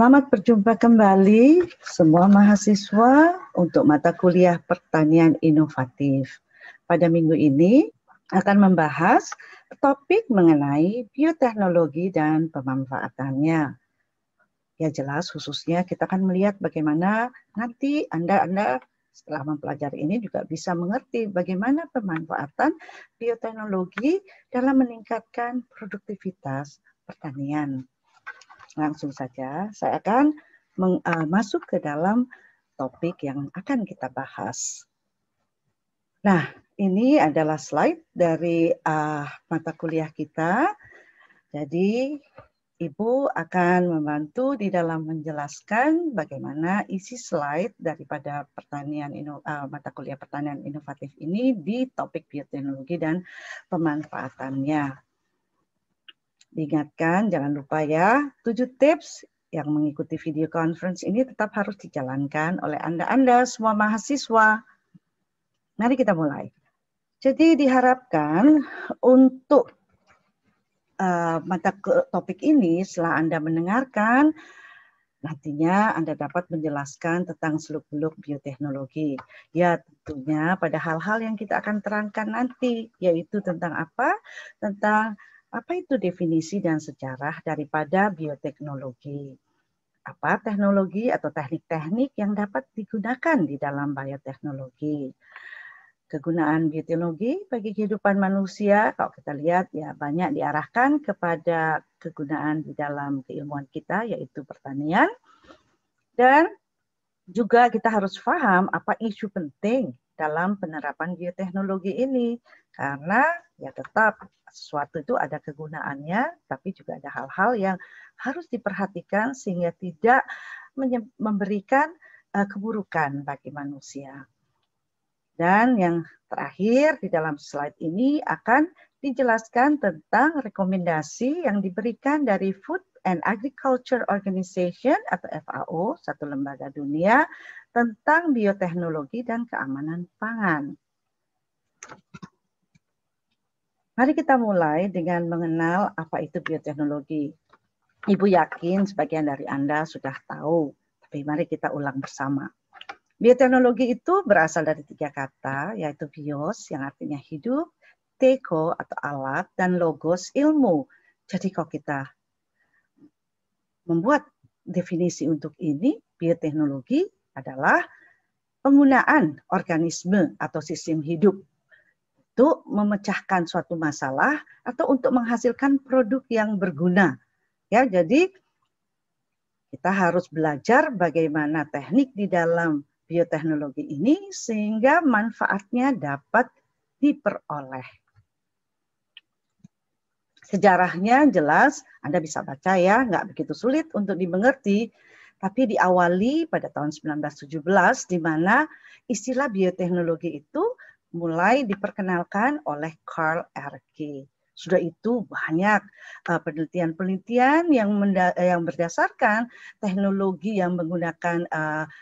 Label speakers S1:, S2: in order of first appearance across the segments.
S1: Selamat berjumpa kembali semua mahasiswa untuk mata kuliah pertanian inovatif. Pada minggu ini akan membahas topik mengenai bioteknologi dan pemanfaatannya. Ya jelas khususnya kita akan melihat bagaimana nanti Anda setelah mempelajari ini juga bisa mengerti bagaimana pemanfaatan bioteknologi dalam meningkatkan produktivitas pertanian. Langsung saja saya akan masuk ke dalam topik yang akan kita bahas. Nah, ini adalah slide dari mata kuliah kita. Jadi, Ibu akan membantu di dalam menjelaskan bagaimana isi slide daripada mata kuliah pertanian inovatif ini di topik bioteknologi dan pemanfaatannya. Diingatkan, jangan lupa ya, 7 tips yang mengikuti video conference ini tetap harus dijalankan oleh Anda semua mahasiswa. Mari kita mulai. Jadi diharapkan untuk topik ini setelah Anda mendengarkan, nantinya Anda dapat menjelaskan tentang seluk-beluk bioteknologi. Ya tentunya pada hal-hal yang kita akan terangkan nanti, yaitu tentang apa? Tentang apa itu definisi dan sejarah daripada bioteknologi? Apa teknologi atau teknik-teknik yang dapat digunakan di dalam bioteknologi? Kegunaan bioteknologi bagi kehidupan manusia, kalau kita lihat ya banyak diarahkan kepada kegunaan di dalam keilmuan kita, yaitu pertanian. Dan juga kita harus paham apa isu penting dalam penerapan bioteknologi ini. Karena ya tetap sesuatu itu ada kegunaannya, tapi juga ada hal-hal yang harus diperhatikan sehingga tidak memberikan keburukan bagi manusia. Dan yang terakhir di dalam slide ini akan dijelaskan tentang rekomendasi yang diberikan dari Food and Agriculture Organization atau FAO, satu lembaga dunia, tentang bioteknologi dan keamanan pangan. Mari kita mulai dengan mengenal apa itu bioteknologi. Ibu yakin sebagian dari Anda sudah tahu, tapi mari kita ulang bersama. Bioteknologi itu berasal dari 3 kata, yaitu bios yang artinya hidup, teko atau alat, dan logos ilmu. Jadi kalau kita membuat definisi untuk ini, bioteknologi adalah penggunaan organisme atau sistem hidup untuk memecahkan suatu masalah atau untuk menghasilkan produk yang berguna. Ya, jadi kita harus belajar bagaimana teknik di dalam bioteknologi ini sehingga manfaatnya dapat diperoleh. Sejarahnya jelas, Anda bisa baca ya, nggak begitu sulit untuk dimengerti, tapi diawali pada tahun 1917 di mana istilah bioteknologi itu mulai diperkenalkan oleh Carl Ehrke. Sudah itu banyak penelitian-penelitian yang berdasarkan teknologi yang menggunakan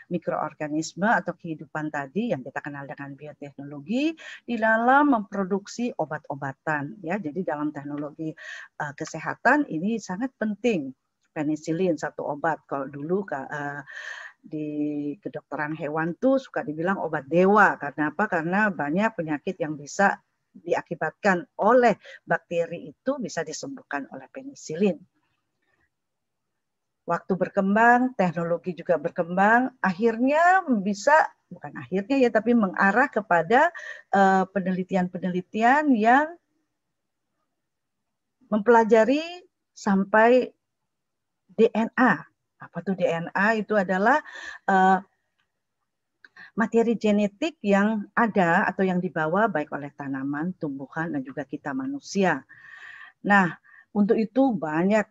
S1: mikroorganisme atau kehidupan tadi yang kita kenal dengan bioteknologi di dalam memproduksi obat-obatan. Ya, jadi dalam teknologi kesehatan ini sangat penting. Penisilin satu obat. Kalau dulu di kedokteran hewan tuh suka dibilang obat dewa. Karena apa? Karena banyak penyakit yang bisa diakibatkan oleh bakteri itu bisa disembuhkan oleh penisilin. Waktu berkembang, teknologi juga berkembang, akhirnya bukan akhirnya ya, tapi mengarah kepada penelitian-penelitian yang mempelajari sampai DNA. Apa tuh DNA? Itu adalah materi genetik yang ada atau yang dibawa baik oleh tanaman, tumbuhan, dan juga kita manusia. Nah, untuk itu banyak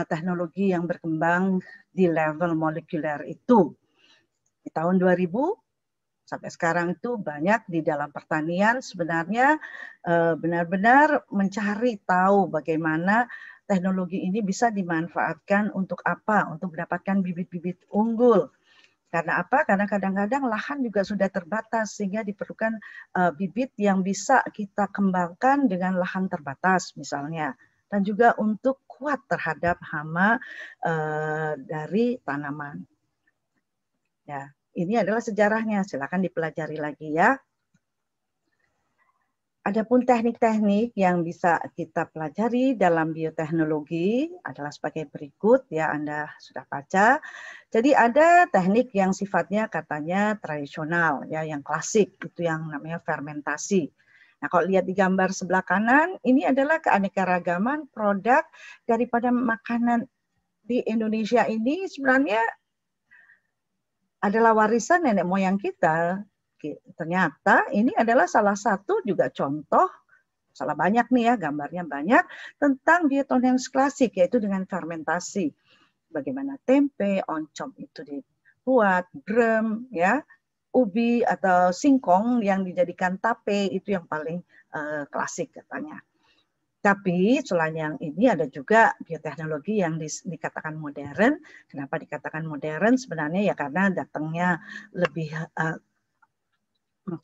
S1: teknologi yang berkembang di level molekuler itu. Di tahun 2000 sampai sekarang itu banyak di dalam pertanian sebenarnya benar-benar mencari tahu bagaimana teknologi ini bisa dimanfaatkan untuk apa? Untuk mendapatkan bibit-bibit unggul. Karena apa? Karena kadang-kadang lahan juga sudah terbatas sehingga diperlukan bibit yang bisa kita kembangkan dengan lahan terbatas misalnya. dan juga untuk kuat terhadap hama dari tanaman. Ya, ini adalah sejarahnya. Silakan dipelajari lagi ya. Adapun teknik-teknik yang bisa kita pelajari dalam bioteknologi adalah sebagai berikut ya, Anda sudah baca. Jadi ada teknik yang sifatnya katanya tradisional ya, yang klasik, itu yang namanya fermentasi. Nah, kalau lihat di gambar sebelah kanan, ini adalah keanekaragaman produk daripada makanan di Indonesia ini sebenarnya adalah warisan nenek moyang kita. Ternyata ini adalah salah satu juga contoh, salah banyak nih ya, gambarnya banyak, tentang bioteknologi klasik, yaitu dengan fermentasi. Bagaimana tempe, oncom itu dibuat, brem, ya, ubi atau singkong yang dijadikan tape, itu yang paling klasik katanya. Tapi selain yang ini ada juga bioteknologi yang dikatakan modern. Kenapa dikatakan modern? Sebenarnya ya karena datangnya lebih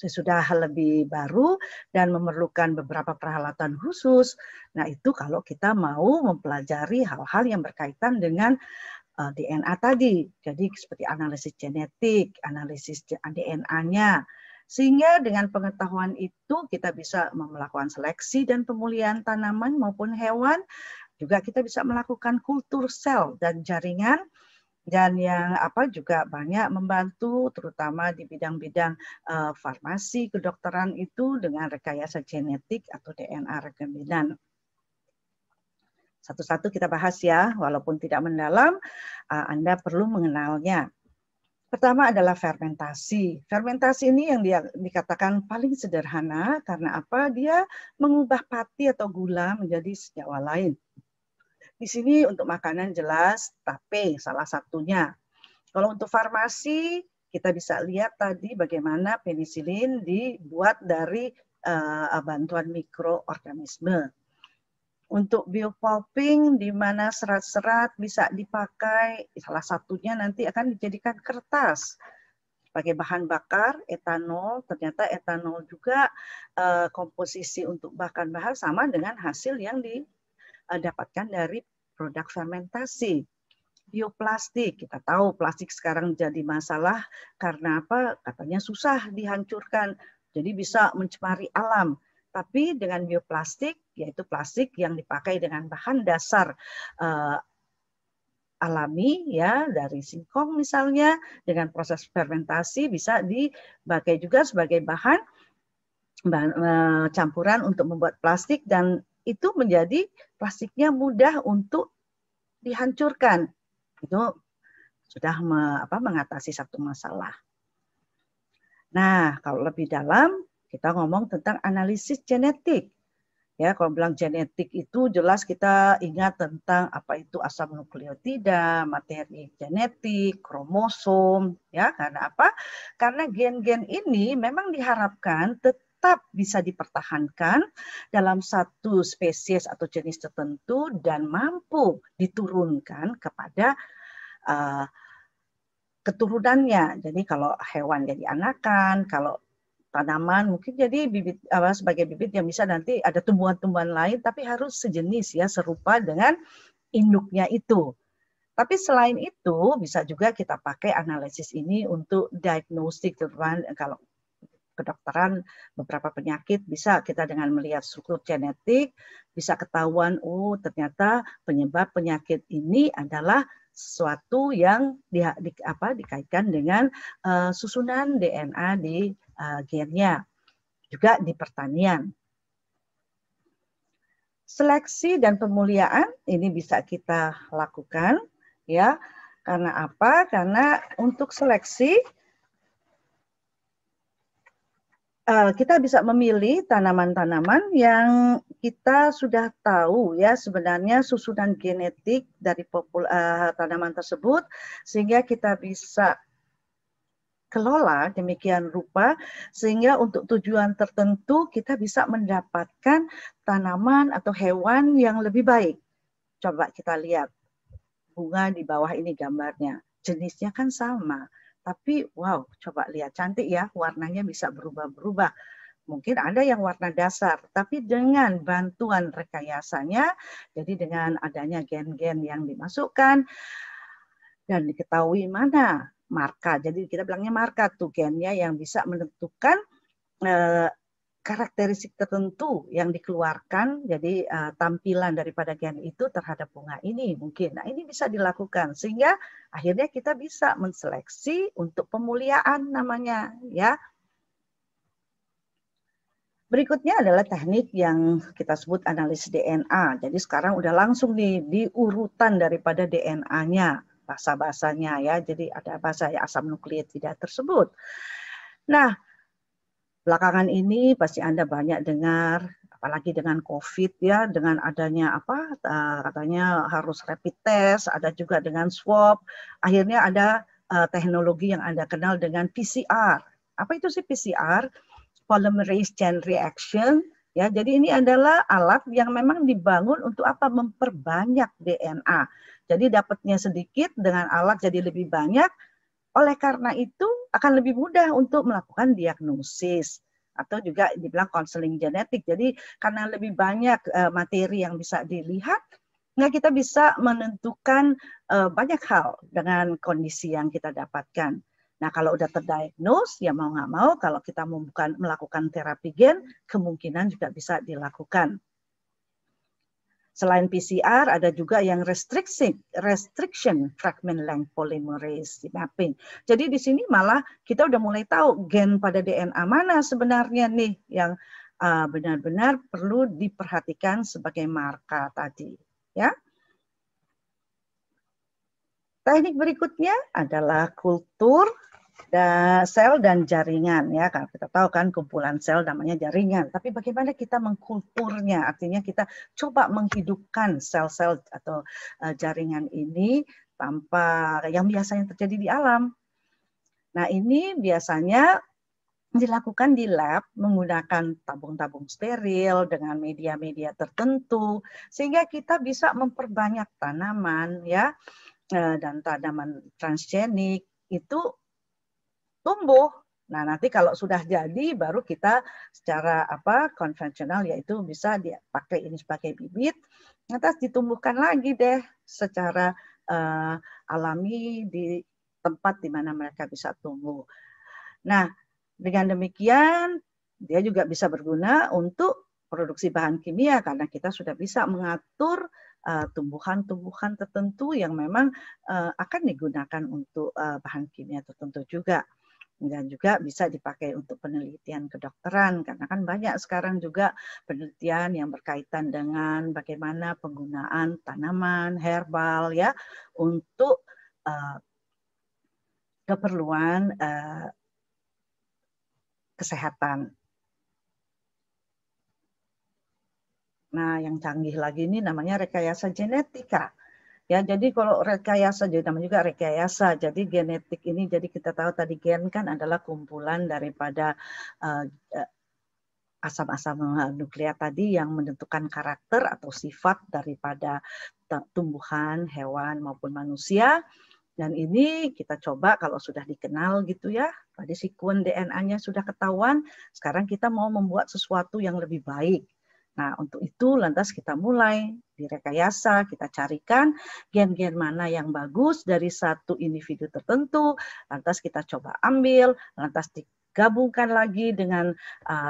S1: sudah lebih baru dan memerlukan beberapa peralatan khusus. Nah, itu kalau kita mau mempelajari hal-hal yang berkaitan dengan DNA tadi. Jadi seperti analisis genetik, analisis DNA-nya. Sehingga dengan pengetahuan itu kita bisa melakukan seleksi dan pemulihan tanaman maupun hewan. Juga kita bisa melakukan kultur sel dan jaringan, dan yang juga banyak membantu terutama di bidang-bidang farmasi, kedokteran itu dengan rekayasa genetik atau DNA rekombinan. Satu-satu kita bahas ya, walaupun tidak mendalam, Anda perlu mengenalnya. Pertama adalah fermentasi. Fermentasi ini yang dikatakan paling sederhana karena apa? Dia mengubah pati atau gula menjadi senyawa lain. Di sini untuk makanan jelas tape salah satunya. Kalau untuk farmasi kita bisa lihat tadi bagaimana penisilin dibuat dari bantuan mikroorganisme. Untuk biopulping di mana serat-serat bisa dipakai, salah satunya nanti akan dijadikan kertas sebagai bahan bakar etanol. Ternyata etanol juga komposisi untuk bahan sama dengan hasil yang didapatkan dari produk fermentasi. Bioplastik, kita tahu plastik sekarang jadi masalah karena apa? Katanya susah dihancurkan, jadi bisa mencemari alam. Tapi dengan bioplastik, yaitu plastik yang dipakai dengan bahan dasar alami ya dari singkong misalnya, dengan proses fermentasi bisa dipakai juga sebagai bahan campuran untuk membuat plastik, dan itu menjadi plastiknya mudah untuk dihancurkan. Itu sudah mengatasi satu masalah. Nah, kalau lebih dalam kita ngomong tentang analisis genetik. Ya, kalau bilang genetik itu jelas kita ingat tentang apa itu asam nukleotida, materi genetik, kromosom, ya. Karena apa? Karena gen-gen ini memang diharapkan tetap bisa dipertahankan dalam satu spesies atau jenis tertentu dan mampu diturunkan kepada keturunannya. Jadi kalau hewan jadi anakan, kalau tanaman mungkin jadi bibit sebagai bibit yang bisa nanti ada tumbuhan-tumbuhan lain, tapi harus sejenis ya, serupa dengan induknya itu. Tapi selain itu bisa juga kita pakai analisis ini untuk diagnostik, kalau kedokteran beberapa penyakit bisa kita dengan melihat struktur genetik bisa ketahuan, oh ternyata penyebab penyakit ini adalah sesuatu yang dikaitkan dengan susunan DNA di gennya. Juga di pertanian. Seleksi dan pemuliaan ini bisa kita lakukan ya. Karena apa? Karena untuk seleksi kita bisa memilih tanaman-tanaman yang kita sudah tahu ya sebenarnya susunan genetik dari tanaman tersebut, sehingga kita bisa kelola demikian rupa sehingga untuk tujuan tertentu kita bisa mendapatkan tanaman atau hewan yang lebih baik. Coba kita lihat bunga di bawah ini gambarnya, jenisnya kan sama, tapi wow, coba lihat cantik ya, warnanya bisa berubah-berubah. Mungkin ada yang warna dasar, tapi dengan bantuan rekayasanya, jadi dengan adanya gen-gen yang dimasukkan dan diketahui mana marka. Jadi kita bilangnya marka tuh gennya yang bisa menentukan karakteristik tertentu yang dikeluarkan, jadi tampilan daripada gen itu terhadap bunga ini mungkin. Nah, ini bisa dilakukan sehingga akhirnya kita bisa menseleksi untuk pemuliaan namanya, ya. Berikutnya adalah teknik yang kita sebut analisis DNA. Jadi sekarang udah langsung nih di urutan daripada DNA-nya, bahasa-bahasanya ya. Jadi ada bahasa ya asam nukleotida tersebut. Nah, belakangan ini pasti Anda banyak dengar, apalagi dengan COVID ya, dengan adanya katanya harus rapid test, ada juga dengan swab. Akhirnya ada teknologi yang Anda kenal dengan PCR. Apa itu sih PCR? Polymerase chain reaction. Ya, jadi ini adalah alat yang memang dibangun untuk apa? Memperbanyak DNA. Jadi dapatnya sedikit dengan alat jadi lebih banyak. Oleh karena itu akan lebih mudah untuk melakukan diagnosis atau juga dibilang konseling genetik. Jadi karena lebih banyak materi yang bisa dilihat, kita bisa menentukan banyak hal dengan kondisi yang kita dapatkan. Nah, kalau udah terdiagnose, ya mau nggak mau, kalau kita melakukan terapi gen, kemungkinan juga bisa dilakukan. Selain PCR, ada juga yang restriction fragment length polymerase mapping. Jadi di sini malah kita udah mulai tahu gen pada DNA mana sebenarnya nih yang benar-benar perlu diperhatikan sebagai marka tadi. Ya. Teknik berikutnya adalah kultur sel dan jaringan, ya kan kita tahu kan kumpulan sel namanya jaringan, tapi bagaimana kita mengkulturnya, artinya kita coba menghidupkan sel-sel atau jaringan ini tanpa yang biasanya terjadi di alam. Nah, ini biasanya dilakukan di lab menggunakan tabung-tabung steril dengan media-media tertentu sehingga kita bisa memperbanyak tanaman ya, dan tanaman transgenik itu tumbuh. Nah, nanti kalau sudah jadi baru kita secara konvensional yaitu bisa dipakai ini sebagai bibit, nanti ditumbuhkan lagi deh secara alami di tempat di mana mereka bisa tumbuh. Nah, dengan demikian dia juga bisa berguna untuk produksi bahan kimia karena kita sudah bisa mengatur tumbuhan-tumbuhan tertentu yang memang akan digunakan untuk bahan kimia tertentu juga. Dan juga bisa dipakai untuk penelitian kedokteran karena kan banyak sekarang juga penelitian yang berkaitan dengan bagaimana penggunaan tanaman herbal ya untuk keperluan kesehatan. Nah, yang canggih lagi ini namanya rekayasa genetika. Ya, jadi kalau rekayasa, jadi namanya juga rekayasa. Jadi genetik ini, jadi kita tahu tadi gen kan adalah kumpulan daripada asam-asam nukleat tadi yang menentukan karakter atau sifat daripada tumbuhan, hewan maupun manusia. Dan ini kita coba kalau sudah dikenal gitu ya, tadi sekuen DNA-nya sudah ketahuan, sekarang kita mau membuat sesuatu yang lebih baik. Nah, untuk itu lantas kita mulai direkayasa, kita carikan gen-gen mana yang bagus dari satu individu tertentu, lantas kita coba ambil, lantas digabungkan lagi dengan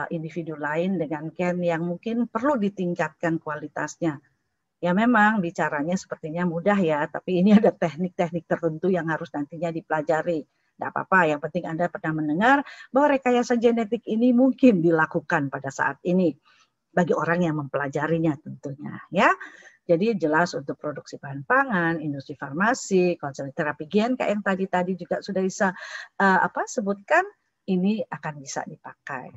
S1: individu lain dengan gen yang mungkin perlu ditingkatkan kualitasnya. Ya memang bicaranya sepertinya mudah ya, tapi ini ada teknik-teknik tertentu yang harus nantinya dipelajari. Tidak apa-apa, yang penting Anda pernah mendengar bahwa rekayasa genetik ini mungkin dilakukan pada saat ini bagi orang yang mempelajarinya tentunya ya. Jadi jelas untuk produksi bahan pangan, industri farmasi, konseling terapi gen kayak yang tadi juga sudah bisa sebutkan, ini akan bisa dipakai.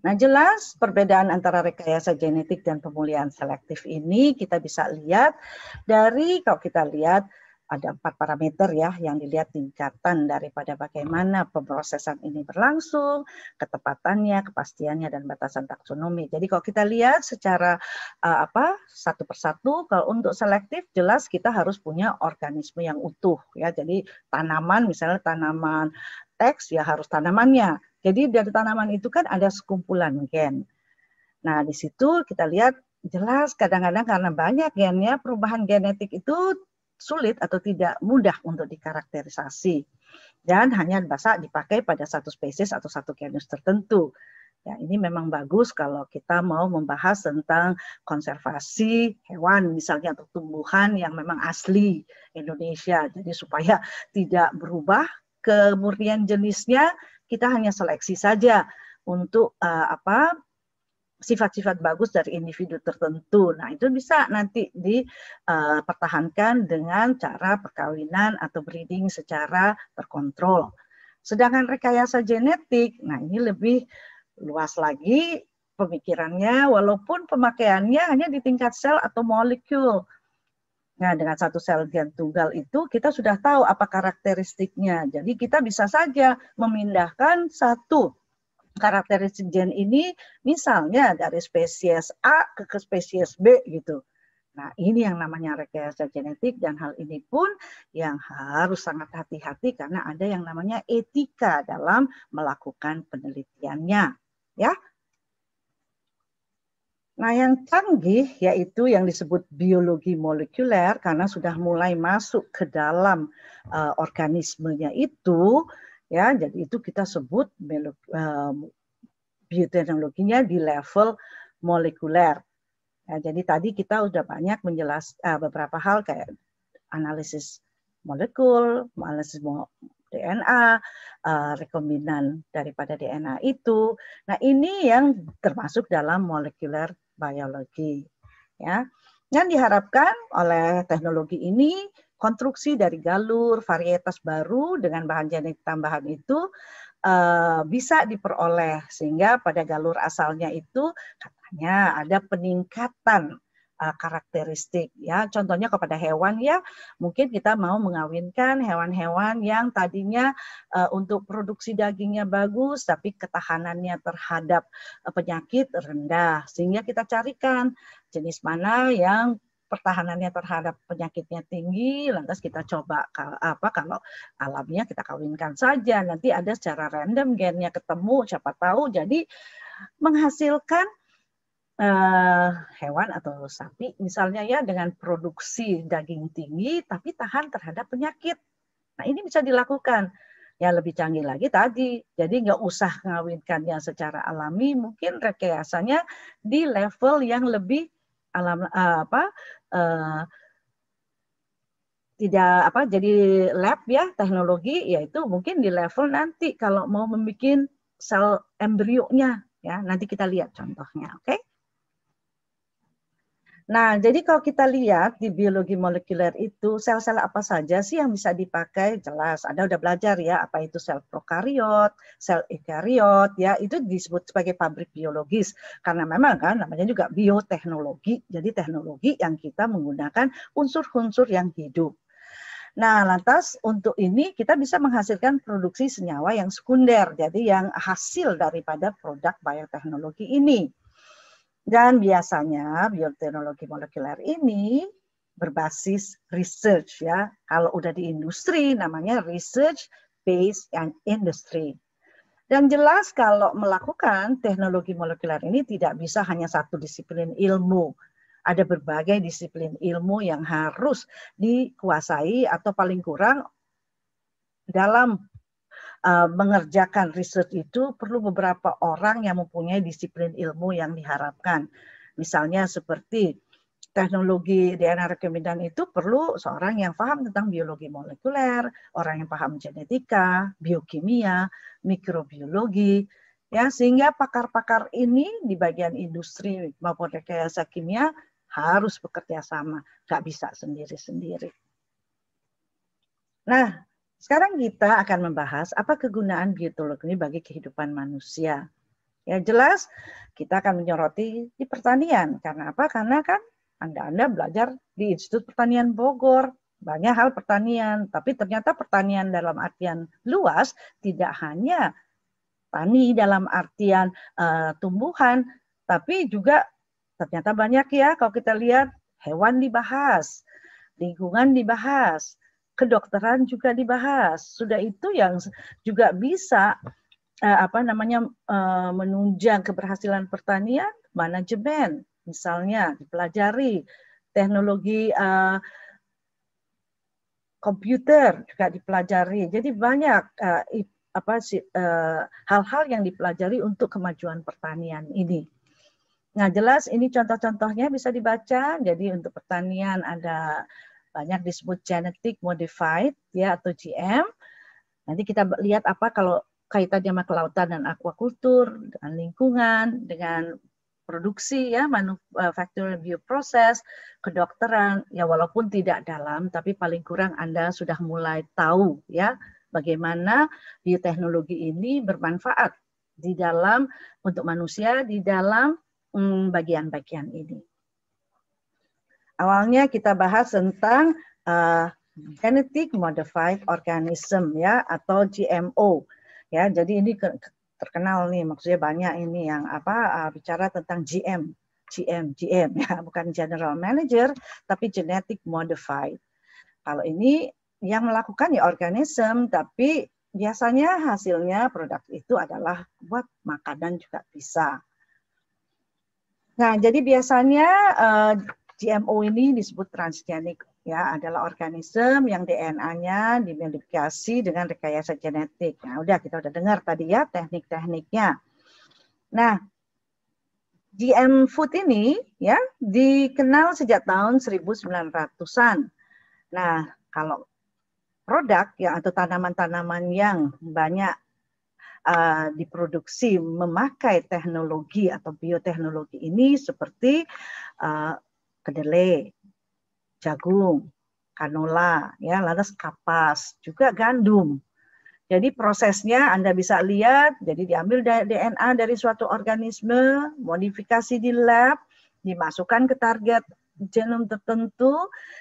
S1: Nah, jelas perbedaan antara rekayasa genetik dan pemulihan selektif ini kita bisa lihat dari, kalau kita lihat ada 4 parameter ya yang dilihat tingkatan daripada bagaimana pemrosesan ini berlangsung, ketepatannya, kepastiannya, dan batasan taksonomi. Jadi kalau kita lihat secara satu persatu, kalau untuk selektif jelas kita harus punya organisme yang utuh ya. Jadi tanaman, misalnya tanaman teks ya harus tanamannya. Jadi dari tanaman itu kan ada sekumpulan gen. Nah, di situ kita lihat jelas kadang-kadang karena banyak gennya, perubahan genetik itu sulit atau tidak mudah untuk dikarakterisasi. Dan hanya bisa dipakai pada satu spesies atau satu genus tertentu. Ya, ini memang bagus kalau kita mau membahas tentang konservasi hewan misalnya atau tumbuhan yang memang asli Indonesia. Jadi supaya tidak berubah kemurnian jenisnya, kita hanya seleksi saja untuk sifat-sifat bagus dari individu tertentu. Nah, itu bisa nanti dipertahankan dengan cara perkawinan atau breeding secara terkontrol. Sedangkan rekayasa genetik, nah ini lebih luas lagi pemikirannya, walaupun pemakaiannya hanya di tingkat sel atau molekul. Nah, dengan satu sel gen tunggal itu kita sudah tahu apa karakteristiknya. Jadi kita bisa saja memindahkan satu karakteristik gen ini misalnya dari spesies A ke spesies B gitu. Nah, ini yang namanya rekayasa genetik dan hal ini pun yang harus sangat hati-hati karena ada yang namanya etika dalam melakukan penelitiannya. Ya. Nah, yang canggih yaitu yang disebut biologi molekuler karena sudah mulai masuk ke dalam organismenya itu, ya. Jadi itu kita sebut bioteknologinya di level molekuler. Ya, jadi tadi kita sudah banyak menjelaskan beberapa hal kayak analisis molekul, analisis DNA, rekombinan daripada DNA itu. Nah, ini yang termasuk dalam molekuler biologi. Ya. Dan diharapkan oleh teknologi ini konstruksi dari galur, varietas baru dengan bahan genetik tambahan itu bisa diperoleh sehingga pada galur asalnya itu katanya ada peningkatan karakteristik ya, contohnya kepada hewan ya, mungkin kita mau mengawinkan hewan-hewan yang tadinya untuk produksi dagingnya bagus tapi ketahanannya terhadap penyakit rendah, sehingga kita carikan jenis mana yang pertahanannya terhadap penyakitnya tinggi, lantas kita coba kalau alamnya kita kawinkan saja, nanti ada secara random gennya ketemu, siapa tahu jadi menghasilkan hewan atau sapi misalnya ya dengan produksi daging tinggi tapi tahan terhadap penyakit. Nah, ini bisa dilakukan. Ya, lebih canggih lagi tadi. Jadi nggak usah ngawinkannya secara alami, mungkin rekayasanya di level yang lebih tidak jadi lab ya, teknologi yaitu mungkin di level nanti kalau mau membuat sel embrionya ya, nanti kita lihat contohnya, oke? Nah, jadi kalau kita lihat di biologi molekuler itu sel-sel apa saja sih yang bisa dipakai? Jelas, Anda udah belajar ya apa itu sel prokariot, sel eukariot ya, itu disebut sebagai pabrik biologis karena memang kan namanya juga bioteknologi. Jadi teknologi yang kita menggunakan unsur-unsur yang hidup. Nah, lantas untuk ini kita bisa menghasilkan produksi senyawa yang sekunder, jadi yang hasil daripada produk bioteknologi ini. Dan biasanya bioteknologi molekuler ini berbasis research ya. Kalau udah di industri namanya research based and industry. Dan jelas kalau melakukan teknologi molekuler ini tidak bisa hanya satu disiplin ilmu. Ada berbagai disiplin ilmu yang harus dikuasai atau paling kurang dalam mengerjakan riset itu perlu beberapa orang yang mempunyai disiplin ilmu yang diharapkan. Misalnya seperti teknologi DNA rekombinan itu perlu seorang yang paham tentang biologi molekuler, orang yang paham genetika, biokimia, mikrobiologi, ya, sehingga pakar-pakar ini di bagian industri maupun rekayasa kimia harus bekerja sama, nggak bisa sendiri-sendiri. Nah, sekarang kita akan membahas apa kegunaan bioteknologi bagi kehidupan manusia. Ya jelas kita akan menyoroti di pertanian. Karena apa? Karena kan Anda belajar di Institut Pertanian Bogor. Banyak hal pertanian. Tapi ternyata pertanian dalam artian luas tidak hanya tani dalam artian tumbuhan. Tapi juga ternyata banyak ya kalau kita lihat hewan dibahas, lingkungan dibahas, kedokteran juga dibahas. Sudah itu yang juga bisa menunjang keberhasilan pertanian, manajemen misalnya dipelajari, teknologi komputer juga dipelajari. Jadi banyak hal-hal yang dipelajari untuk kemajuan pertanian ini. Nah, jelas ini contoh-contohnya bisa dibaca. Jadi untuk pertanian ada banyak disebut genetic modified ya atau GM. Nanti kita lihat apa kalau kaitannya sama kelautan dan aquaculture, dengan lingkungan, dengan produksi ya, manufacturing bioproses, kedokteran, ya walaupun tidak dalam, tapi paling kurang Anda sudah mulai tahu ya bagaimana bioteknologi ini bermanfaat di dalam untuk manusia di dalam bagian-bagian ini. Awalnya kita bahas tentang genetic modified organism ya atau GMO ya. Jadi ini terkenal nih, maksudnya banyak ini yang bicara tentang GM ya, bukan general manager tapi genetic modified. Kalau ini yang melakukan ya organism, tapi biasanya hasilnya produk itu adalah buat makanan juga bisa. Nah, jadi biasanya GMO ini disebut transgenik ya, adalah organisme yang DNA-nya dimodifikasi dengan rekayasa genetik. Nah, kita udah dengar tadi ya teknik-tekniknya. Nah, GM food ini ya dikenal sejak tahun 1900-an. Nah, kalau produk ya atau tanaman-tanaman yang banyak diproduksi memakai teknologi atau bioteknologi ini seperti kedelai, jagung, kanola, ya, lantas kapas, juga gandum. Jadi prosesnya Anda bisa lihat, jadi diambil DNA dari suatu organisme, modifikasi di lab, dimasukkan ke target genom tertentu,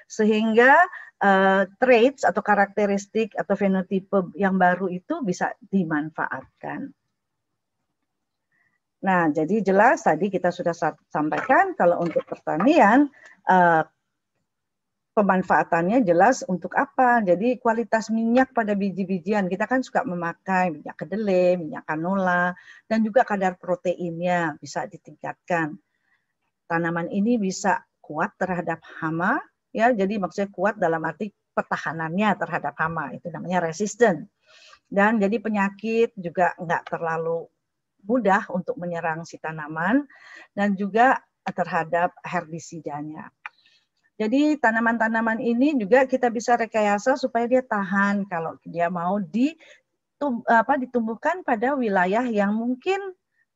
S1: sehingga traits atau karakteristik atau fenotipe yang baru itu bisa dimanfaatkan. Nah, jadi jelas tadi kita sudah sampaikan kalau untuk pertanian, pemanfaatannya jelas untuk apa? Jadi kualitas minyak pada biji-bijian, kita kan suka memakai minyak kedelai, minyak canola, dan juga kadar proteinnya bisa ditingkatkan. Tanaman ini bisa kuat terhadap hama, ya, jadi maksudnya kuat dalam arti pertahanannya terhadap hama, itu namanya resisten. Dan jadi penyakit juga nggak terlalu mudah untuk menyerang si tanaman, dan juga terhadap herbisidanya. Jadi tanaman-tanaman ini juga kita bisa rekayasa supaya dia tahan kalau dia mau ditumbuhkan pada wilayah yang mungkin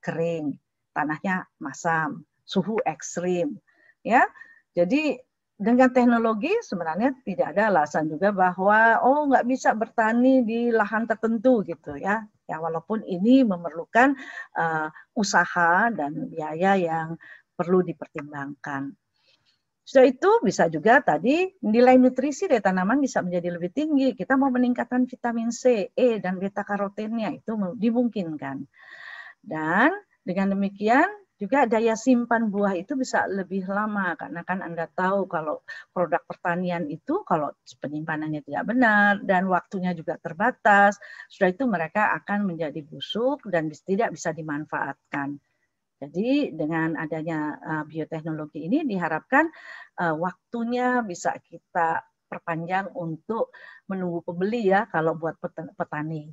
S1: kering, tanahnya masam, suhu ekstrim, ya. Jadi dengan teknologi sebenarnya tidak ada alasan juga bahwa nggak bisa bertani di lahan tertentu gitu ya. Ya walaupun ini memerlukan usaha dan biaya yang perlu dipertimbangkan. Sudah itu bisa juga tadi nilai nutrisi dari tanaman bisa menjadi lebih tinggi. Kita mau meningkatkan vitamin C, E, dan beta-karotennya itu dimungkinkan. Dan dengan demikian juga daya simpan buah itu bisa lebih lama. Karena kan Anda tahu kalau produk pertanian itu kalau penyimpanannya tidak benar dan waktunya juga terbatas, sudah itu mereka akan menjadi busuk dan tidak bisa dimanfaatkan. Jadi dengan adanya bioteknologi ini diharapkan waktunya bisa kita perpanjang untuk menunggu pembeli ya kalau buat petani.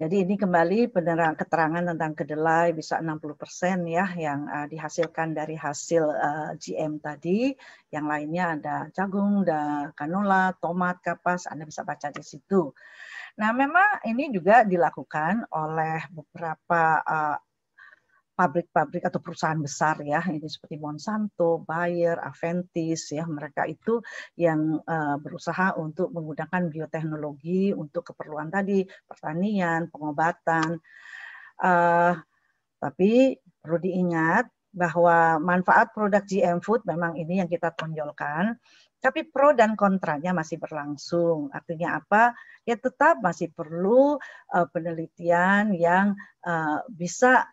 S1: Jadi ini kembali keterangan tentang kedelai bisa 60% ya yang dihasilkan dari hasil GM tadi. Yang lainnya ada jagung, ada canola, tomat, kapas, Anda bisa baca di situ. Nah, memang ini juga dilakukan oleh beberapa pabrik-pabrik atau perusahaan besar ya, ini seperti Monsanto, Bayer, Aventis ya, mereka itu yang berusaha untuk menggunakan bioteknologi untuk keperluan tadi pertanian, pengobatan. Tapi perlu diingat bahwa manfaat produk GM Food memang ini yang kita tonjolkan, tapi pro dan kontranya masih berlangsung. Artinya apa? Ya tetap masih perlu penelitian yang bisa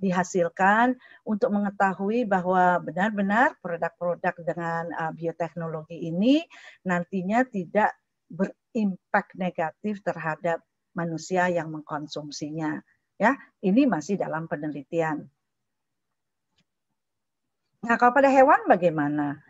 S1: dihasilkan untuk mengetahui bahwa benar-benar produk-produk dengan bioteknologi ini nantinya tidak berimpak negatif terhadap manusia yang mengkonsumsinya. Ya, ini masih dalam penelitian. Nah, kalau pada hewan bagaimana?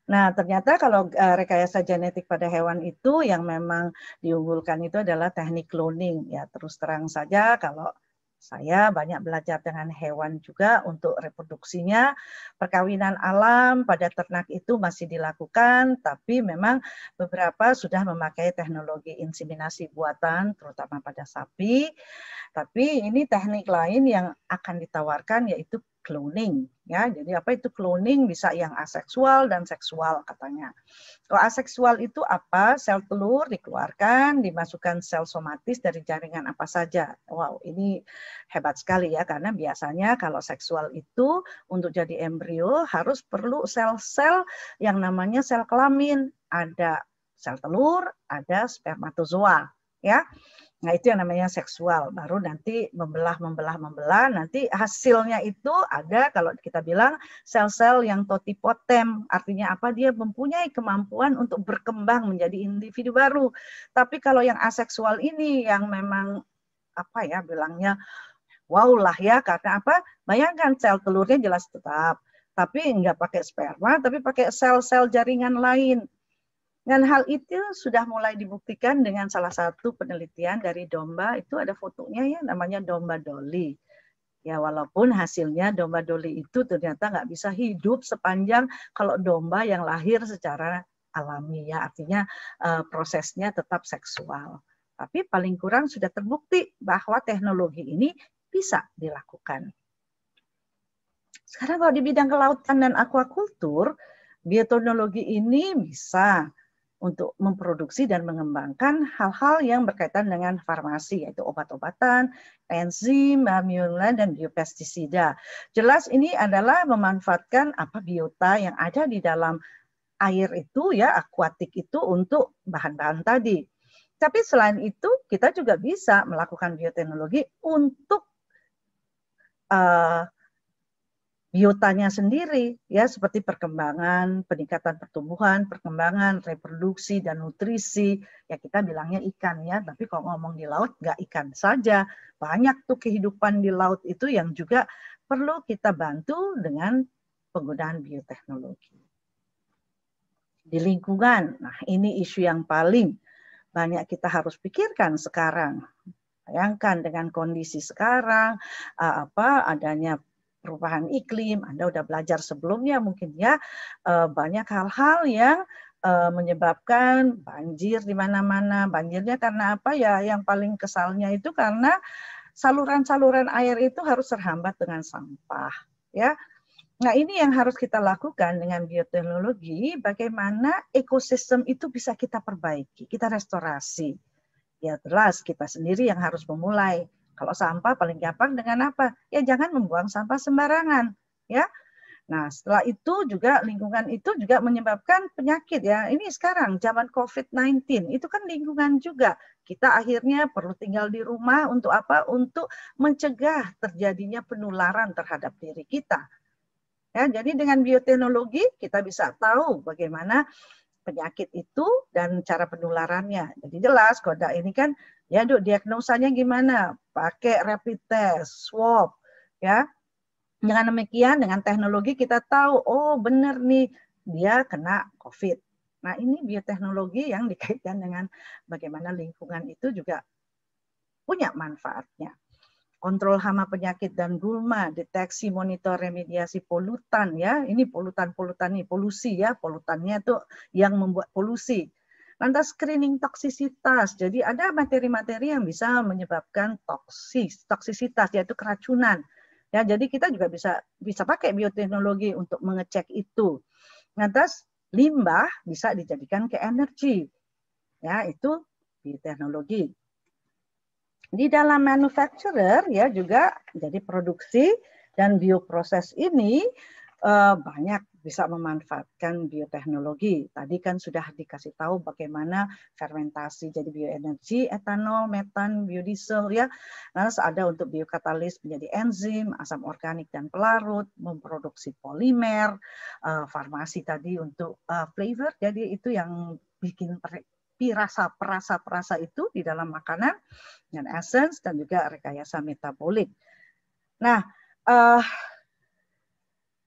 S1: Nah, ternyata kalau rekayasa genetik pada hewan itu yang memang diunggulkan itu adalah teknik cloning. Ya, terus terang saja kalau saya banyak belajar dengan hewan juga untuk reproduksinya. Perkawinan alam pada ternak itu masih dilakukan, tapi memang beberapa sudah memakai teknologi inseminasi buatan, terutama pada sapi. Tapi ini teknik lain yang akan ditawarkan yaitu cloning. Ya, jadi apa itu cloning? Bisa yang aseksual dan seksual katanya. Kalau aseksual itu apa? Sel telur dikeluarkan, dimasukkan sel somatis dari jaringan apa saja. Wow, ini hebat sekali ya, karena biasanya kalau seksual itu untuk jadi embrio harus perlu sel-sel yang namanya sel kelamin. Ada sel telur, ada spermatozoa. Ya, nah, itu yang namanya seksual. Baru nanti membelah, nanti hasilnya itu ada kalau kita bilang sel-sel yang totipotem. Artinya apa? Dia mempunyai kemampuan untuk berkembang menjadi individu baru. Tapi kalau yang aseksual ini yang memang apa ya bilangnya, wow lah ya, karena apa? Bayangkan sel telurnya jelas tetap, tapi nggak pakai sperma, tapi pakai sel-sel jaringan lain. Dan hal itu sudah mulai dibuktikan dengan salah satu penelitian dari domba, itu ada fotonya ya, namanya domba Dolly. Ya, walaupun hasilnya domba Dolly itu ternyata nggak bisa hidup sepanjang kalau domba yang lahir secara alami ya, artinya prosesnya tetap seksual. Tapi paling kurang sudah terbukti bahwa teknologi ini bisa dilakukan. Sekarang kalau di bidang kelautan dan aquaculture, bioteknologi ini bisa untuk memproduksi dan mengembangkan hal-hal yang berkaitan dengan farmasi, yaitu obat-obatan, enzim, biomolekuler, dan biopestisida. Jelas ini adalah memanfaatkan apa biota yang ada di dalam air itu ya, akuatik itu untuk bahan-bahan tadi. Tapi selain itu, kita juga bisa melakukan bioteknologi untuk biotanya sendiri ya, seperti perkembangan, peningkatan pertumbuhan, perkembangan, reproduksi dan nutrisi. Ya kita bilangnya ikan ya, tapi kalau ngomong di laut nggak ikan saja, banyak tuh kehidupan di laut itu yang juga perlu kita bantu dengan penggunaan bioteknologi. Di lingkungan, nah ini isu yang paling banyak kita harus pikirkan sekarang. Bayangkan dengan kondisi sekarang, adanya perubahan iklim, Anda udah belajar sebelumnya mungkin ya, banyak hal-hal yang menyebabkan banjir di mana-mana. Banjirnya karena apa ya? Yang paling kesalnya itu karena saluran-saluran air itu harus terhambat dengan sampah, ya. Nah, ini yang harus kita lakukan dengan bioteknologi, bagaimana ekosistem itu bisa kita perbaiki, kita restorasi. Ya jelas kita sendiri yang harus memulai. Kalau sampah paling gampang dengan apa? Ya jangan membuang sampah sembarangan, ya. Nah, setelah itu juga lingkungan itu juga menyebabkan penyakit ya. Ini sekarang zaman COVID-19 itu kan lingkungan juga. Kita akhirnya perlu tinggal di rumah untuk apa? Untuk mencegah terjadinya penularan terhadap diri kita. Ya, jadi dengan bioteknologi kita bisa tahu bagaimana penyakit itu dan cara penularannya. Jadi jelas Koda ini kan ya diagnosanya gimana? Pakai rapid test, swab, ya. Dengan demikian dengan teknologi kita tahu oh benar nih dia kena COVID. Nah, ini bioteknologi yang dikaitkan dengan bagaimana lingkungan itu juga punya manfaatnya. Kontrol hama penyakit dan gulma, deteksi monitor remediasi polutan ya. Ini polutan-polutan nih, polusi ya, polutannya itu yang membuat polusi. Lantas screening toksisitas. Jadi ada materi-materi yang bisa menyebabkan toksisitas yaitu keracunan. Ya, jadi kita juga bisa pakai bioteknologi untuk mengecek itu. Lantas limbah bisa dijadikan ke energi. Ya, itu bioteknologi. Di dalam manufacturer ya juga jadi produksi dan bioproses ini banyak bisa memanfaatkan bioteknologi. Tadi kan sudah dikasih tahu bagaimana fermentasi jadi bioenergi, etanol, metan, biodiesel ya. Lalu ada untuk biokatalis menjadi enzim, asam organik dan pelarut, memproduksi polimer, farmasi tadi untuk flavor. Jadi itu yang bikin perasa itu di dalam makanan dan essence dan juga rekayasa metabolik. Nah,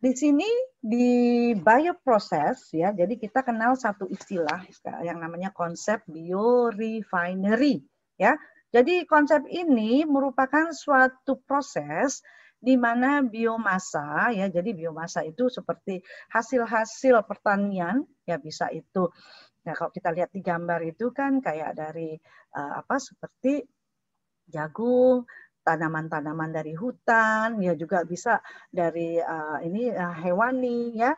S1: di sini di bioproses ya, jadi kita kenal satu istilah yang namanya konsep biorefinery ya. Jadi konsep ini merupakan suatu proses di mana biomasa ya, jadi biomasa itu seperti hasil-hasil pertanian ya, bisa itu. Nah, kalau kita lihat di gambar itu kan kayak dari seperti jagung, tanaman-tanaman dari hutan, ya juga bisa dari hewani ya.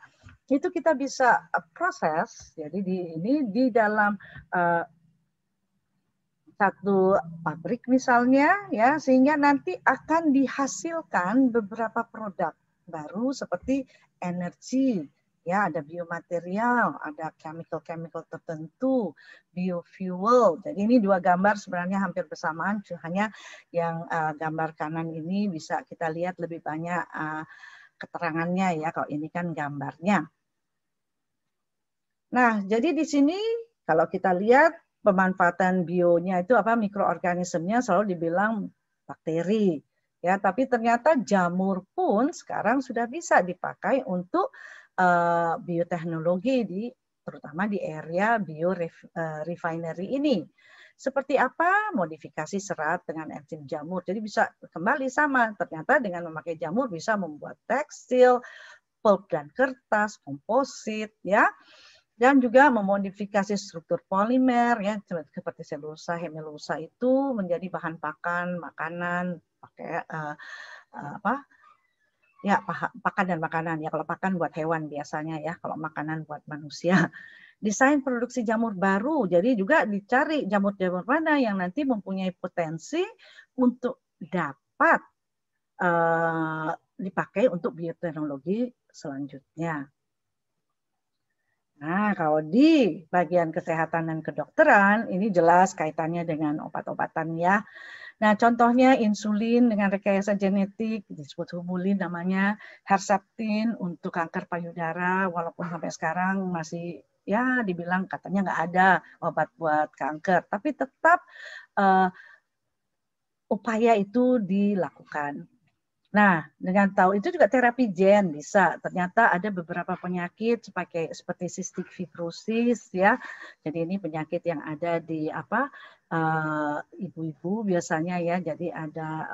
S1: Itu kita bisa proses. Jadi di dalam satu pabrik misalnya ya, sehingga nanti akan dihasilkan beberapa produk baru seperti energi ya, ada biomaterial, ada chemical tertentu, biofuel. Jadi ini dua gambar sebenarnya hampir bersamaan, hanya yang gambar kanan ini bisa kita lihat lebih banyak keterangannya ya, kalau ini kan gambarnya. Nah, jadi di sini kalau kita lihat pemanfaatan bionya itu mikroorganismenya selalu dibilang bakteri ya, tapi ternyata jamur pun sekarang sudah bisa dipakai untuk bioteknologi terutama di area biorefinery ini. Seperti apa modifikasi serat dengan enzim jamur. Jadi bisa kembali sama, ternyata dengan memakai jamur bisa membuat tekstil, pulp dan kertas, komposit ya. Dan juga memodifikasi struktur polimer ya, seperti selulosa, hemilusa itu menjadi bahan pakan, makanan, pakai pakan dan makanan ya. Kalau pakan buat hewan biasanya ya, kalau makanan buat manusia. Desain produksi jamur baru, jadi juga dicari jamur-jamur mana yang nanti mempunyai potensi untuk dapat dipakai untuk bioteknologi selanjutnya. Nah, kalau di bagian kesehatan dan kedokteran, ini jelas kaitannya dengan obat-obatan ya. Nah, contohnya insulin dengan rekayasa genetik, disebut humulin namanya, Herceptin untuk kanker payudara, walaupun sampai sekarang masih ya dibilang katanya nggak ada obat buat kanker, tapi tetap upaya itu dilakukan. Nah, dengan tahu itu juga terapi gen bisa. Ternyata ada beberapa penyakit seperti cystic fibrosis ya. Jadi ini penyakit yang ada di ibu-ibu biasanya ya. Jadi ada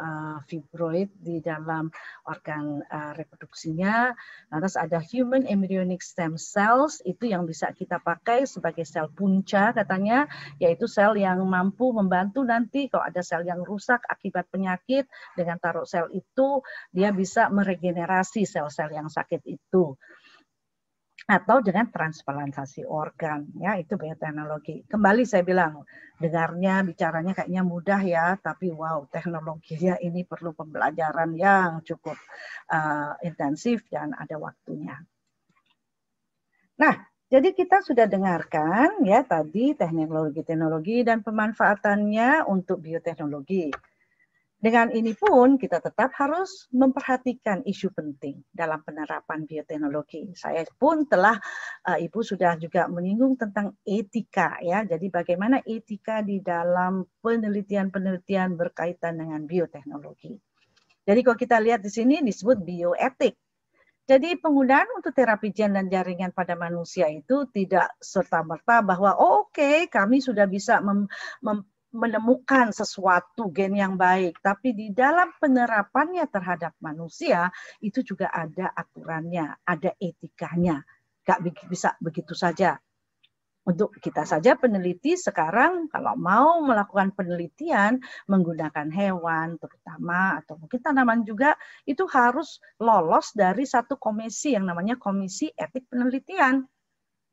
S1: fibroid di dalam organ reproduksinya. Terus ada human embryonic stem cells, itu yang bisa kita pakai sebagai sel punca katanya, yaitu sel yang mampu membantu nanti kalau ada sel yang rusak akibat penyakit, dengan taruh sel itu dia bisa meregenerasi sel-sel yang sakit itu. Atau dengan transplantasi organ, ya itu bioteknologi. Kembali saya bilang, dengarnya, bicaranya kayaknya mudah ya, tapi wow, teknologinya ini perlu pembelajaran yang cukup intensif dan ada waktunya. Nah, jadi kita sudah dengarkan ya tadi teknologi dan pemanfaatannya untuk bioteknologi. Dengan ini pun kita tetap harus memperhatikan isu penting dalam penerapan bioteknologi. Saya pun Ibu sudah juga menyinggung tentang etika ya. Jadi bagaimana etika di dalam penelitian-penelitian berkaitan dengan bioteknologi. Jadi kalau kita lihat di sini disebut bioetik. Jadi penggunaan untuk terapi gen dan jaringan pada manusia itu tidak serta-merta bahwa oke, kami sudah bisa menemukan sesuatu gen yang baik, tapi di dalam penerapannya terhadap manusia itu juga ada aturannya, ada etikanya. Gak bisa begitu saja. Untuk kita saja peneliti sekarang kalau mau melakukan penelitian menggunakan hewan terutama atau mungkin tanaman juga, itu harus lolos dari satu komisi yang namanya Komisi Etik Penelitian.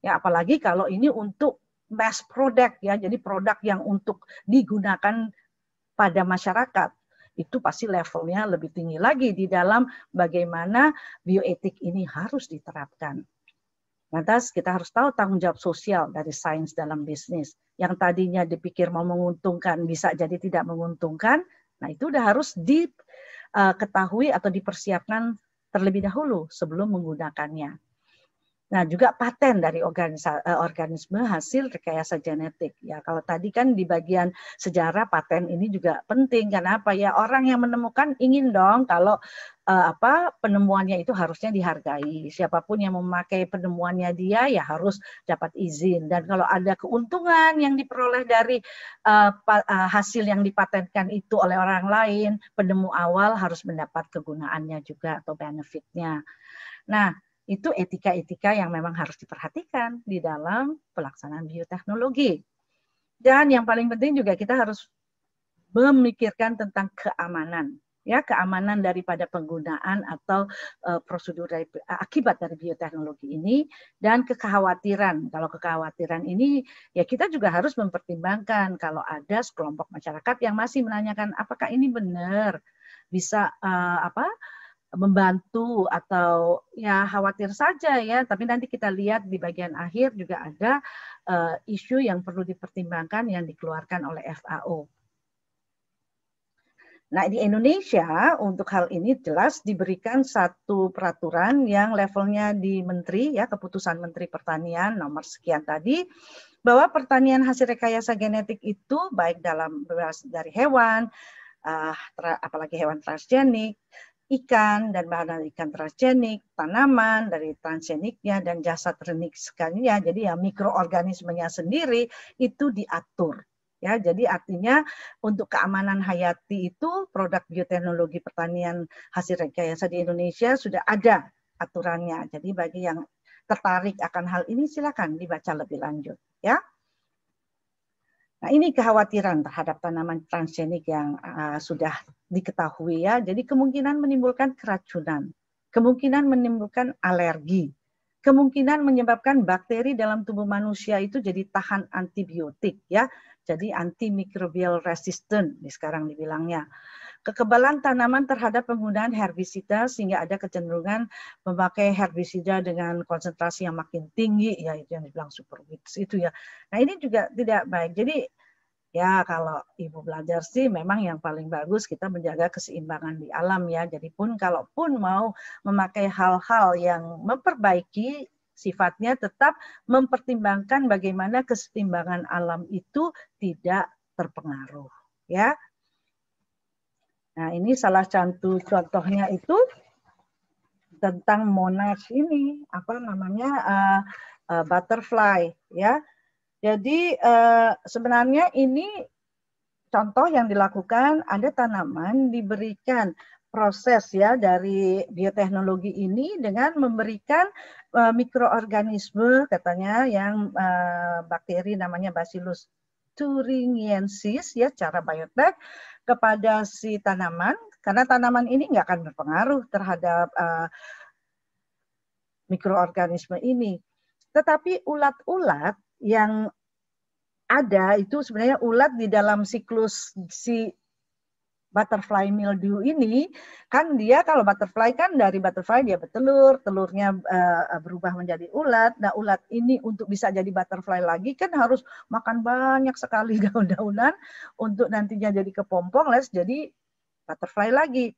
S1: Ya, apalagi kalau ini untuk mass product ya, jadi produk yang untuk digunakan pada masyarakat, itu pasti levelnya lebih tinggi lagi di dalam bagaimana bioetik ini harus diterapkan. Lantas kita harus tahu tanggung jawab sosial dari sains dalam bisnis. Yang tadinya dipikir mau menguntungkan bisa jadi tidak menguntungkan, nah itu udah harus diketahui atau dipersiapkan terlebih dahulu sebelum menggunakannya. Nah, juga paten dari organisme hasil rekayasa genetik. Ya, kalau tadi kan di bagian sejarah paten ini juga penting. Kenapa? Ya, orang yang menemukan ingin dong kalau penemuannya itu harusnya dihargai. Siapapun yang memakai penemuannya dia ya harus dapat izin. Dan kalau ada keuntungan yang diperoleh dari hasil yang dipatenkan itu oleh orang lain, penemu awal harus mendapat kegunaannya juga atau benefitnya. Nah, itu etika-etika yang memang harus diperhatikan di dalam pelaksanaan bioteknologi. Dan yang paling penting juga kita harus memikirkan tentang keamanan. Ya, keamanan daripada penggunaan atau prosedur akibat dari bioteknologi ini dan kekhawatiran. Kalau kekhawatiran ini ya kita juga harus mempertimbangkan kalau ada sekelompok masyarakat yang masih menanyakan apakah ini benar bisa membantu atau ya khawatir saja ya, tapi nanti kita lihat di bagian akhir juga ada isu yang perlu dipertimbangkan yang dikeluarkan oleh FAO. Nah, di Indonesia untuk hal ini jelas diberikan satu peraturan yang levelnya di Menteri, ya keputusan Menteri Pertanian nomor sekian tadi, bahwa pertanian hasil rekayasa genetik itu baik dari hewan, apalagi hewan transgenik, ikan dan bahan ikan transgenik, tanaman dari transgeniknya dan jasad renik sekalinya, jadi ya mikroorganismenya sendiri itu diatur. Ya, jadi artinya untuk keamanan hayati itu produk bioteknologi pertanian hasil rekayasa di Indonesia sudah ada aturannya. Jadi bagi yang tertarik akan hal ini silakan dibaca lebih lanjut ya. Nah, ini kekhawatiran terhadap tanaman transgenik yang sudah diketahui ya. Jadi kemungkinan menimbulkan keracunan, kemungkinan menimbulkan alergi, kemungkinan menyebabkan bakteri dalam tubuh manusia itu jadi tahan antibiotik ya. Jadi antimicrobial resistant sekarang dibilangnya. Kekebalan tanaman terhadap penggunaan herbisida sehingga ada kecenderungan memakai herbisida dengan konsentrasi yang makin tinggi, ya itu yang dibilang super weeds itu ya. Nah ini juga tidak baik. Jadi ya kalau Ibu belajar sih memang yang paling bagus kita menjaga keseimbangan di alam ya. Jadi pun kalaupun mau memakai hal-hal yang memperbaiki sifatnya tetap mempertimbangkan bagaimana keseimbangan alam itu tidak terpengaruh ya. Nah, ini salah satu contohnya itu tentang monash ini, apa namanya, butterfly ya. Jadi sebenarnya ini contoh yang dilakukan, ada tanaman diberikan proses ya dari bioteknologi ini dengan memberikan mikroorganisme katanya yang bakteri namanya Bacillus thuringiensis ya cara biotek kepada si tanaman karena tanaman ini nggak akan berpengaruh terhadap mikroorganisme ini. Tetapi ulat-ulat yang ada itu sebenarnya ulat di dalam siklus si butterfly mildew ini kan dia kalau butterfly kan dari butterfly dia bertelur, telurnya berubah menjadi ulat. Nah, ulat ini untuk bisa jadi butterfly lagi kan harus makan banyak sekali daun-daunan untuk nantinya jadi kepompong les jadi butterfly lagi.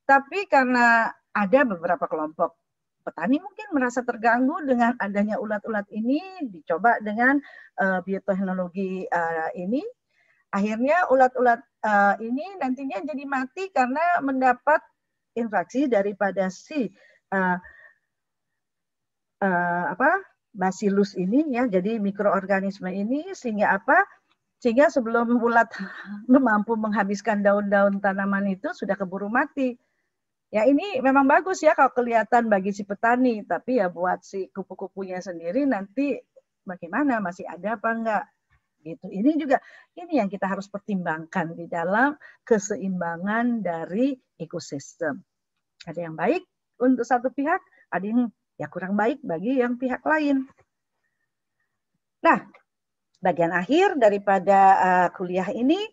S1: Tapi karena ada beberapa kelompok petani mungkin merasa terganggu dengan adanya ulat-ulat ini, dicoba dengan bioteknologi ini. Akhirnya ulat-ulat ini nantinya jadi mati karena mendapat infeksi daripada si Bacillus ini ya, jadi mikroorganisme ini sehingga apa? Sehingga sebelum ulat mampu menghabiskan daun-daun tanaman itu sudah keburu mati. Ya ini memang bagus ya kalau kelihatan bagi si petani, tapi ya buat si kupu-kupunya sendiri nanti bagaimana, masih ada apa enggak? Gitu. Ini juga ini yang kita harus pertimbangkan di dalam keseimbangan dari ekosistem. Ada yang baik untuk satu pihak, ada yang ya kurang baik bagi yang pihak lain. Nah, bagian akhir daripada kuliah ini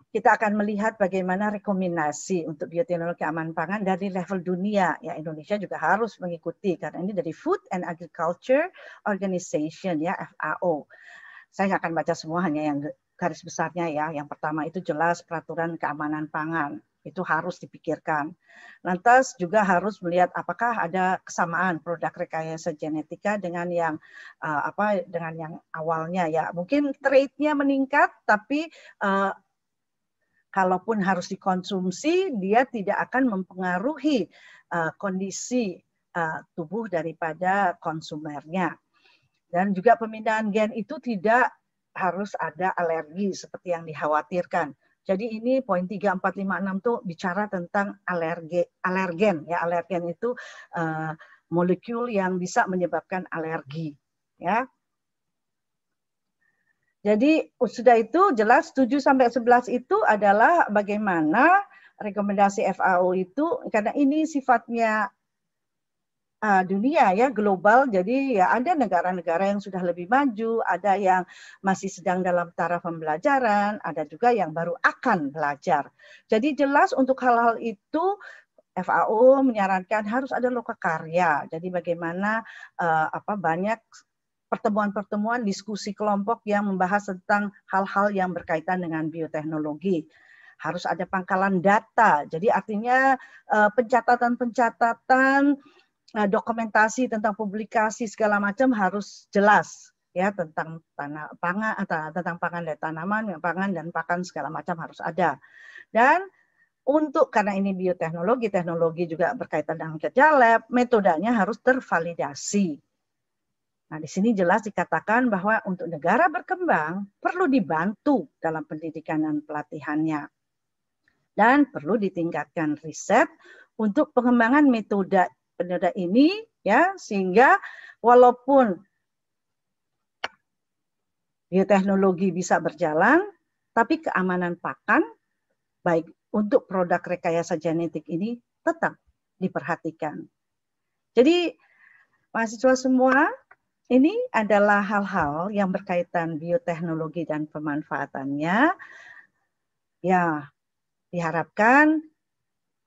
S1: kita akan melihat bagaimana rekomendasi untuk bioteknologi aman pangan dari level dunia. Ya, Indonesia juga harus mengikuti karena ini dari Food and Agriculture Organization ya, FAO. Saya nggak akan baca semua, hanya yang garis besarnya ya. Yang pertama itu jelas peraturan keamanan pangan. Itu harus dipikirkan. Lantas juga harus melihat apakah ada kesamaan produk rekayasa genetika dengan yang dengan yang awalnya ya. Mungkin trade-nya meningkat, tapi kalaupun harus dikonsumsi, dia tidak akan mempengaruhi kondisi tubuh daripada konsumernya. Dan juga pemindahan gen itu tidak harus ada alergi seperti yang dikhawatirkan. Jadi ini poin 3, 4, 5, 6 tuh bicara tentang alergen. Ya, alergen itu molekul yang bisa menyebabkan alergi. Ya. Jadi sudah itu jelas 7-11 itu adalah bagaimana rekomendasi FAO itu, karena ini sifatnya dunia ya, global, jadi ya ada negara-negara yang sudah lebih maju, ada yang masih sedang dalam taraf pembelajaran, ada juga yang baru akan belajar. Jadi jelas untuk hal-hal itu FAO menyarankan harus ada lokakarya. Jadi bagaimana banyak pertemuan-pertemuan diskusi kelompok yang membahas tentang hal-hal yang berkaitan dengan bioteknologi. Harus ada pangkalan data. Jadi artinya pencatatan-pencatatan, dokumentasi tentang publikasi segala macam harus jelas ya, tentang pangan dan tanaman, pangan dan pakan segala macam harus ada. Dan karena ini bioteknologi, teknologi juga berkaitan dengan kerja lab, metodenya harus tervalidasi. Nah, di sini jelas dikatakan bahwa untuk negara berkembang perlu dibantu dalam pendidikan dan pelatihannya. Dan perlu ditingkatkan riset untuk pengembangan metode ini ya, sehingga walaupun bioteknologi bisa berjalan, tapi keamanan pakan baik untuk produk rekayasa genetik ini tetap diperhatikan. Jadi mahasiswa semua, ini adalah hal-hal yang berkaitan bioteknologi dan pemanfaatannya. Ya, diharapkan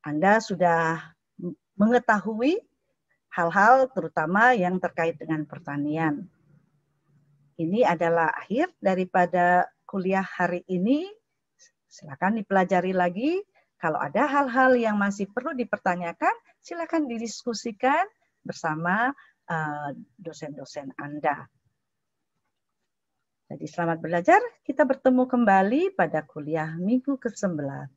S1: Anda sudah mengetahui hal-hal terutama yang terkait dengan pertanian. Ini adalah akhir daripada kuliah hari ini. Silakan dipelajari lagi. Kalau ada hal-hal yang masih perlu dipertanyakan, silakan didiskusikan bersama dosen-dosen Anda. Jadi selamat belajar. Kita bertemu kembali pada kuliah minggu ke-11.